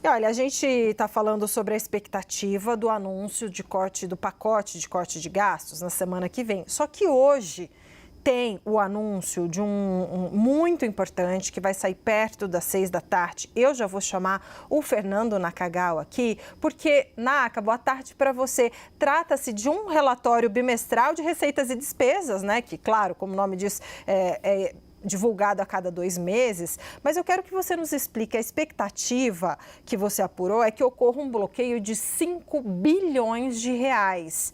E olha, a gente está falando sobre a expectativa do anúncio de corte do pacote de corte de gastos na semana que vem. Só que hoje tem o anúncio de um muito importante que vai sair perto das 6 da tarde. Eu já vou chamar o Fernando Nakagawa aqui, porque, Naka, boa tarde para você. Trata-se de um relatório bimestral de receitas e despesas, né? Que, claro, como o nome diz, é divulgado a cada 2 meses, mas eu quero que você nos explique. A expectativa que você apurou é que ocorra um bloqueio de 5 bilhões de reais.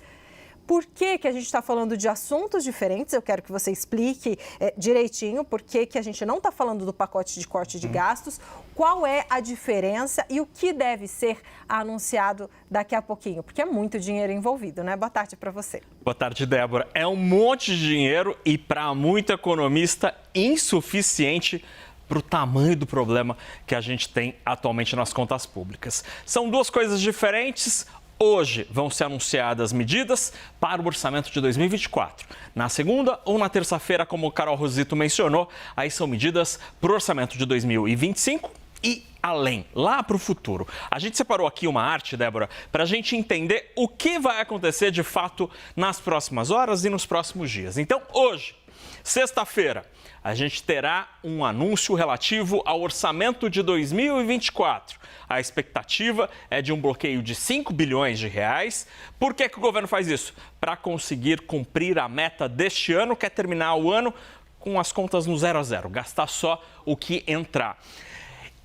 Por que a gente está falando de assuntos diferentes? Eu quero que você explique direitinho por que a gente não está falando do pacote de corte de gastos, qual é a diferença e o que deve ser anunciado daqui a pouquinho, porque é muito dinheiro envolvido, né? Boa tarde para você. Boa tarde, Débora. É um monte de dinheiro e, para muito economista, insuficiente para o tamanho do problema que a gente tem atualmente nas contas públicas. São duas coisas diferentes. Hoje vão ser anunciadas medidas para o orçamento de 2024. Na segunda ou na terça-feira, como o Carol Rosito mencionou, aí são medidas para o orçamento de 2025 e além, lá para o futuro. A gente separou aqui uma arte, Débora, para a gente entender o que vai acontecer de fato nas próximas horas e nos próximos dias. Então, hoje, sexta-feira, a gente terá um anúncio relativo ao orçamento de 2024. A expectativa é de um bloqueio de 5 bilhões de reais. Por que o governo faz isso? Para conseguir cumprir a meta deste ano, que é terminar o ano com as contas no 0 a 0, gastar só o que entrar.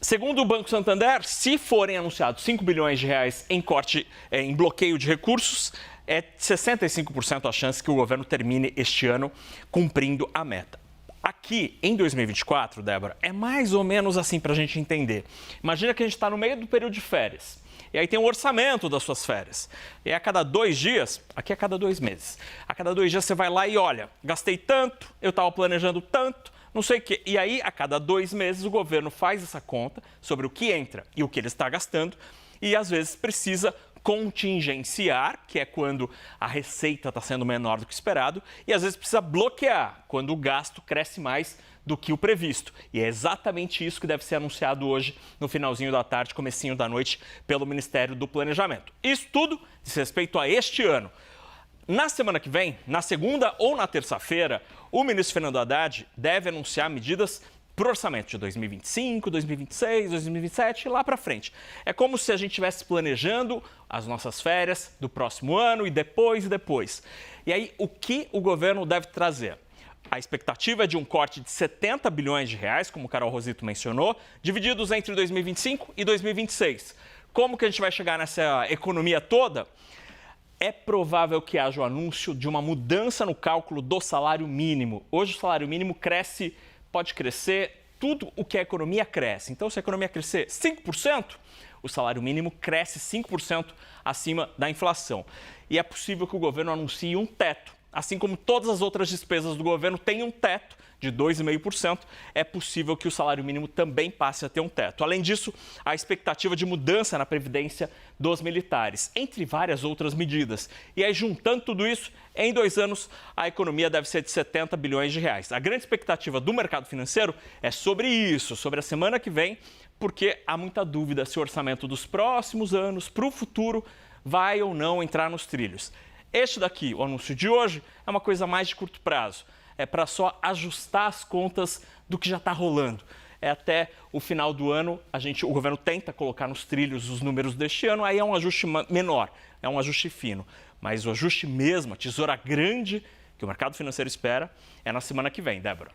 Segundo o Banco Santander, se forem anunciados 5 bilhões de reais em corte, em bloqueio de recursos, é 65% a chance que o governo termine este ano cumprindo a meta. Aqui, em 2024, Débora, é mais ou menos assim para a gente entender. Imagina que a gente está no meio do período de férias. E aí tem o orçamento das suas férias. E a cada 2 dias, aqui a cada 2 meses, a cada 2 dias você vai lá e olha, gastei tanto, eu estava planejando tanto, não sei o quê. E aí, a cada 2 meses, o governo faz essa conta sobre o que entra e o que ele está gastando. E, às vezes, precisa contingenciar, que é quando a receita está sendo menor do que esperado, e às vezes precisa bloquear, quando o gasto cresce mais do que o previsto. E é exatamente isso que deve ser anunciado hoje, no finalzinho da tarde, comecinho da noite, pelo Ministério do Planejamento. Isso tudo diz respeito a este ano. Na semana que vem, na segunda ou na terça-feira, o ministro Fernando Haddad deve anunciar medidas para o orçamento de 2025, 2026, 2027 e lá para frente. É como se a gente estivesse planejando as nossas férias do próximo ano e depois. E aí, o que o governo deve trazer? A expectativa é de um corte de 70 bilhões de reais, como o Carol Rosito mencionou, divididos entre 2025 e 2026. Como que a gente vai chegar nessa economia toda? É provável que haja o anúncio de uma mudança no cálculo do salário mínimo. Hoje o salário mínimo pode crescer tudo o que a economia cresce. Então, se a economia crescer 5%, o salário mínimo cresce 5% acima da inflação. E é possível que o governo anuncie um teto. Assim como todas as outras despesas do governo têm um teto de 2,5%, é possível que o salário mínimo também passe a ter um teto. Além disso, a expectativa de mudança na previdência dos militares, entre várias outras medidas. E aí, juntando tudo isso, em 2 anos, a economia deve ser de 70 bilhões de reais. A grande expectativa do mercado financeiro é sobre isso, sobre a semana que vem, porque há muita dúvida se o orçamento dos próximos anos, para o futuro, vai ou não entrar nos trilhos. Este daqui, o anúncio de hoje, é uma coisa mais de curto prazo. É para só ajustar as contas do que já está rolando. É até o final do ano, o governo tenta colocar nos trilhos os números deste ano, aí é um ajuste menor, é um ajuste fino. Mas o ajuste mesmo, a tesoura grande que o mercado financeiro espera, é na semana que vem, Débora.